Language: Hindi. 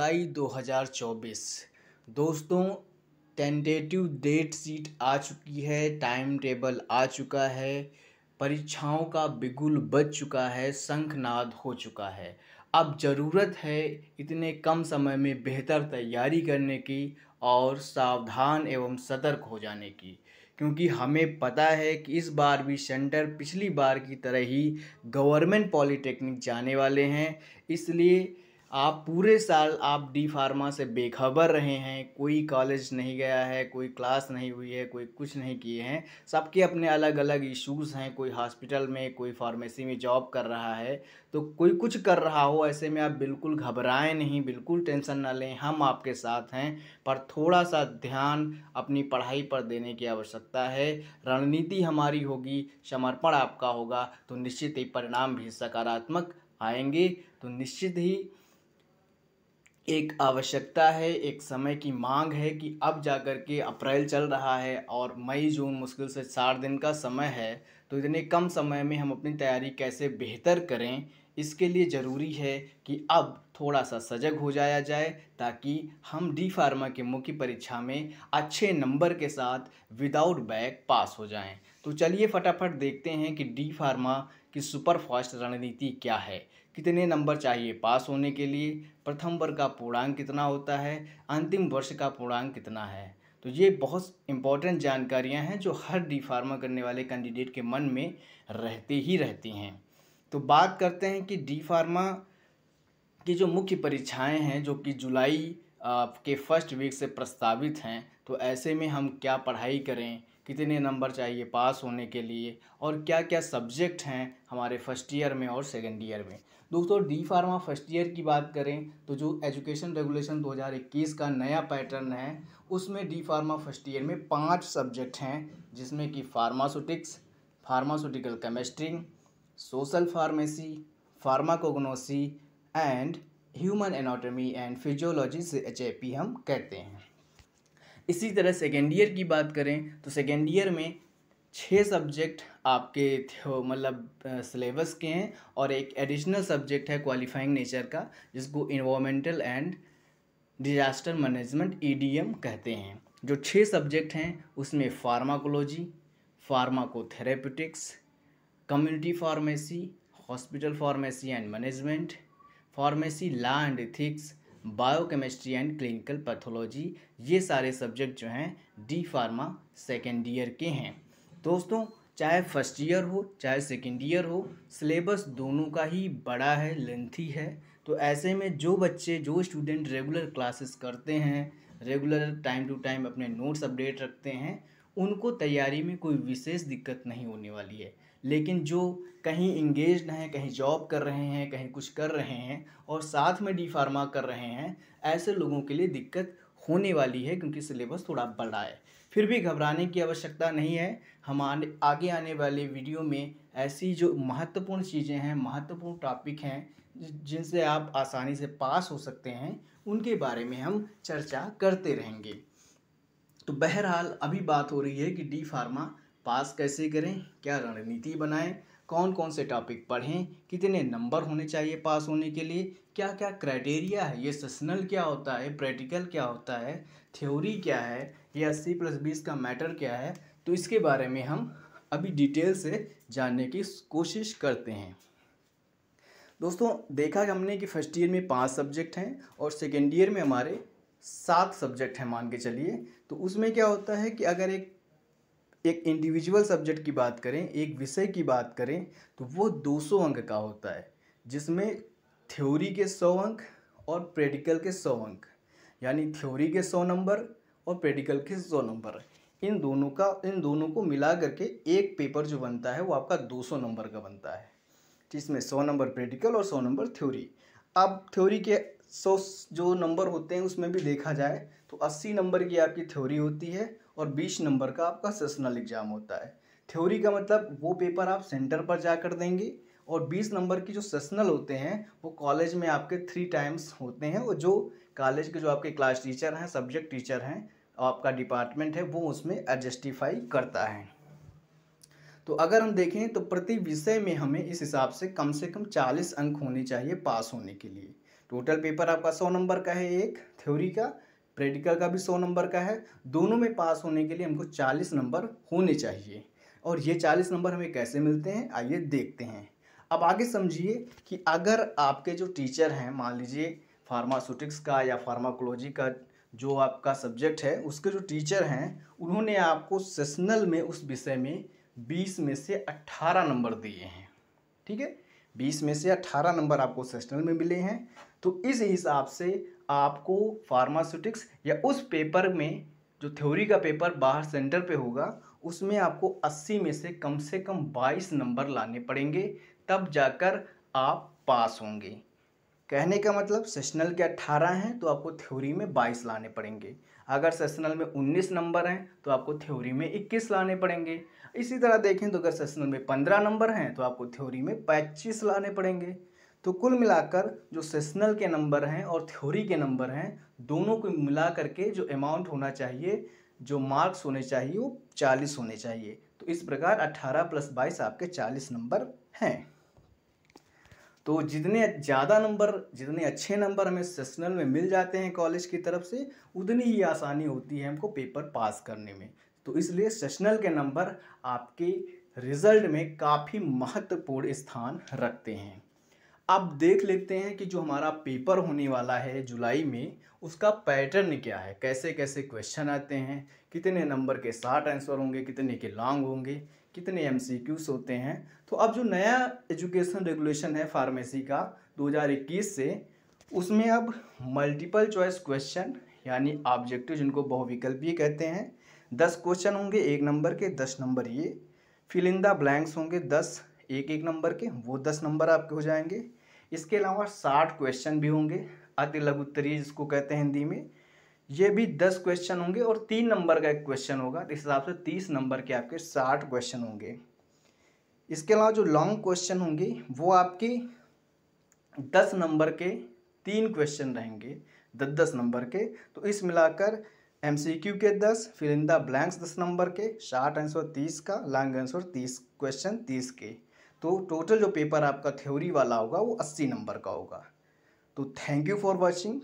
जुलाई 2024। दोस्तों, टेंटेटिव डेट शीट आ चुकी है, टाइम टेबल आ चुका है, परीक्षाओं का बिगुल बज चुका है, शंखनाद हो चुका है। अब ज़रूरत है इतने कम समय में बेहतर तैयारी करने की और सावधान एवं सतर्क हो जाने की, क्योंकि हमें पता है कि इस बार भी सेंटर पिछली बार की तरह ही गवर्नमेंट पॉलिटेक्निक जाने वाले हैं। इसलिए आप पूरे साल आप डी फार्मा से बेखबर रहे हैं, कोई कॉलेज नहीं गया है, कोई क्लास नहीं हुई है, कोई कुछ नहीं किए हैं। सबके अपने अलग अलग इश्यूज़ हैं, कोई हॉस्पिटल में, कोई फार्मेसी में जॉब कर रहा है, तो कोई कुछ कर रहा हो। ऐसे में आप बिल्कुल घबराएं नहीं, बिल्कुल टेंशन ना लें, हम आपके साथ हैं। पर थोड़ा सा ध्यान अपनी पढ़ाई पर देने की आवश्यकता है। रणनीति हमारी होगी, समर्पण आपका होगा, तो निश्चित ही परिणाम भी सकारात्मक आएंगे। तो निश्चित ही एक आवश्यकता है, एक समय की मांग है कि अब जाकर के अप्रैल चल रहा है और मई जून मुश्किल से 60 दिन का समय है। तो इतने कम समय में हम अपनी तैयारी कैसे बेहतर करें, इसके लिए ज़रूरी है कि अब थोड़ा सा सजग हो जाया जाए, ताकि हम डी फार्मा की मुख्य परीक्षा में अच्छे नंबर के साथ विदाउट बैक पास हो जाएं। तो चलिए फटाफट देखते हैं कि डी फार्मा की सुपरफास्ट रणनीति क्या है। कितने नंबर चाहिए पास होने के लिए, प्रथम वर्ग का पूर्णांक कितना होता है, अंतिम वर्ष का पूर्णांक कितना है। तो ये बहुत इंपॉर्टेंट जानकारियां हैं जो हर डी फार्मा करने वाले कैंडिडेट के मन में रहती हैं। तो बात करते हैं कि डी फार्मा की जो मुख्य परीक्षाएं हैं, जो कि जुलाई के फर्स्ट वीक से प्रस्तावित हैं। तो ऐसे में हम क्या पढ़ाई करें, कितने नंबर चाहिए पास होने के लिए, और क्या क्या सब्जेक्ट हैं हमारे फर्स्ट ईयर में और सेकेंड ईयर में। दोस्तों, डी फार्मा फर्स्ट ईयर की बात करें तो जो एजुकेशन रेगुलेशन 2021 का नया पैटर्न है, उसमें डी फार्मा फर्स्ट ईयर में 5 सब्जेक्ट हैं, जिसमें कि pharmaceutics, pharmaceutical chemistry, social pharmacy, pharmacognosy and human anatomy and physiology से HAP हम कहते हैं। इसी तरह सेकेंड ईयर की बात करें तो सेकेंड ईयर में 6 सब्जेक्ट आपके मतलब सिलेबस के हैं, और एक एडिशनल सब्जेक्ट है क्वालिफाइंग नेचर का, जिसको environmental and disaster management EDM कहते हैं। जो 6 सब्जेक्ट हैं उसमें pharmacology, pharmacotherapeutics, community pharmacy, hospital pharmacy and management, pharmacy law and ethics, biochemistry and clinical pathology, ये सारे सब्जेक्ट जो हैं डी फार्मा सेकेंड ईयर के हैं। दोस्तों, चाहे फर्स्ट ईयर हो चाहे सेकेंड ईयर हो, सिलेबस दोनों का ही बड़ा है, लेंथी है। तो ऐसे में जो स्टूडेंट रेगुलर क्लासेस करते हैं, रेगुलर टाइम टू टाइम अपने नोट्स अपडेट रखते हैं, उनको तैयारी में कोई विशेष दिक्कत नहीं होने वाली है। लेकिन जो कहीं इंगेज्ड हैं, कहीं जॉब कर रहे हैं, कहीं कुछ कर रहे हैं और साथ में डी फार्मा कर रहे हैं, ऐसे लोगों के लिए दिक्कत होने वाली है, क्योंकि सिलेबस थोड़ा बड़ा है। फिर भी घबराने की आवश्यकता नहीं है। हम आगे आने वाले वीडियो में ऐसी जो महत्वपूर्ण चीज़ें हैं, महत्वपूर्ण टॉपिक हैं, जिनसे आप आसानी से पास हो सकते हैं, उनके बारे में हम चर्चा करते रहेंगे। तो बहरहाल अभी बात हो रही है कि डी फार्मा पास कैसे करें, क्या रणनीति बनाएं, कौन कौन से टॉपिक पढ़ें, कितने नंबर होने चाहिए पास होने के लिए, क्या क्या क्राइटेरिया है, ये सेशनल क्या होता है, प्रैक्टिकल क्या होता है, थ्योरी क्या है, ये 80+20 का मैटर क्या है। तो इसके बारे में हम अभी डिटेल से जानने की कोशिश करते हैं। दोस्तों, देखा हमने कि फर्स्ट ईयर में 5 सब्जेक्ट हैं और सेकेंड ईयर में हमारे 7 सब्जेक्ट हैं, मान के चलिए। तो उसमें क्या होता है कि अगर एक इंडिविजुअल सब्जेक्ट की बात करें, एक विषय की बात करें, तो वो 200 अंक का होता है, जिसमें थ्योरी के 100 अंक और प्रैक्टिकल के 100 अंक, यानी थ्योरी के 100 नंबर और प्रैक्टिकल के 100 नंबर। इन दोनों को मिला करके एक पेपर जो बनता है वो आपका 200 नंबर का बनता है, जिसमें 100 नंबर प्रैक्टिकल और 100 नंबर थ्योरी। अब थ्योरी के 100 जो नंबर होते हैं उसमें भी देखा जाए तो 80 नंबर की आपकी थ्योरी होती है और 20 नंबर का आपका सेशनल एग्जाम होता है। थ्योरी का मतलब वो पेपर आप सेंटर पर जाकर देंगे, और 20 नंबर की जो सेशनल होते हैं वो कॉलेज में आपके 3 टाइम्स होते हैं, और जो कॉलेज के जो आपके क्लास टीचर हैं, सब्जेक्ट टीचर हैं, आपका डिपार्टमेंट है, वो उसमें एडजस्टिफाई करता है। तो अगर हम देखें तो प्रति विषय में हमें इस हिसाब से कम 40 अंक होने चाहिए पास होने के लिए। टोटल पेपर आपका 100 नंबर का है, एक थ्योरी का, प्रैक्टिकल का भी 100 नंबर का है। दोनों में पास होने के लिए हमको 40 नंबर होने चाहिए। और ये 40 नंबर हमें कैसे मिलते हैं, आइए देखते हैं। अब आगे समझिए कि अगर आपके जो टीचर हैं, मान लीजिए फार्मास्यूटिक्स का या फार्माकोलॉजी का जो आपका सब्जेक्ट है, उसके जो टीचर हैं उन्होंने आपको सेशनल में उस विषय में 20 में से 18 नंबर दिए हैं, ठीक है। 20 में से 18 नंबर आपको सेशनल में मिले हैं। तो इस हिसाब से आपको फार्मास्यूटिक्स या उस पेपर में जो थ्योरी का पेपर बाहर सेंटर पे होगा उसमें आपको 80 में से कम 22 नंबर लाने पड़ेंगे, तब जाकर आप पास होंगे। कहने का मतलब सेशनल के 18 हैं तो आपको थ्योरी में 22 लाने पड़ेंगे। अगर सेशनल में 19 नंबर हैं तो आपको थ्योरी में 21 लाने पड़ेंगे। इसी तरह देखें तो अगर सेशनल में 15 नंबर हैं तो आपको थ्योरी में 25 लाने पड़ेंगे। तो कुल मिलाकर जो सेशनल के नंबर हैं और थ्योरी के नंबर हैं, दोनों को मिला करके जो अमाउंट होना चाहिए, जो मार्क्स होने चाहिए, वो 40 होने चाहिए। तो इस प्रकार 18 + 22 आपके 40 नंबर हैं। तो जितने ज़्यादा नंबर, जितने अच्छे नंबर हमें सेशनल में मिल जाते हैं कॉलेज की तरफ से, उतनी ही आसानी होती है हमको पेपर पास करने में। तो इसलिए सेशनल के नंबर आपके रिज़ल्ट में काफ़ी महत्वपूर्ण स्थान रखते हैं। अब देख लेते हैं कि जो हमारा पेपर होने वाला है जुलाई में, उसका पैटर्न क्या है, कैसे कैसे क्वेश्चन आते हैं, कितने नंबर के शॉर्ट आंसर होंगे, कितने के लॉन्ग होंगे, कितने एमसीक्यूज होते हैं। तो अब जो नया एजुकेशन रेगुलेशन है फार्मेसी का 2021 से, उसमें अब मल्टीपल चॉइस क्वेश्चन यानी ऑब्जेक्टिव, जिनको बहुविकल्पीय कहते हैं, 10 क्वेश्चन होंगे 1 नंबर के, 10 नंबर ये। फिल इन द ब्लैंक्स होंगे 10 1 नंबर के, वो 10 नंबर आपके हो जाएंगे। इसके अलावा 60 क्वेश्चन भी होंगे, अति लघु उत्तरीय जिसको कहते हैं हिंदी में, ये भी 10 क्वेश्चन होंगे और 3 नंबर का एक क्वेश्चन होगा। तो इस हिसाब से 30 नंबर के आपके 60 क्वेश्चन होंगे। इसके अलावा जो लॉन्ग क्वेश्चन होंगे वो आपके 10 नंबर के 3 क्वेश्चन रहेंगे, 10-10 नंबर के। तो इस मिलाकर एमसीक्यू के 10, fill in the blanks 10 number के, शॉर्ट आंसर 30 का, लॉन्ग आंसर 30 क्वेश्चन 30 के। तो टोटल जो पेपर आपका थ्योरी वाला होगा वो 80 नंबर का होगा। तो थैंक यू फॉर वॉचिंग।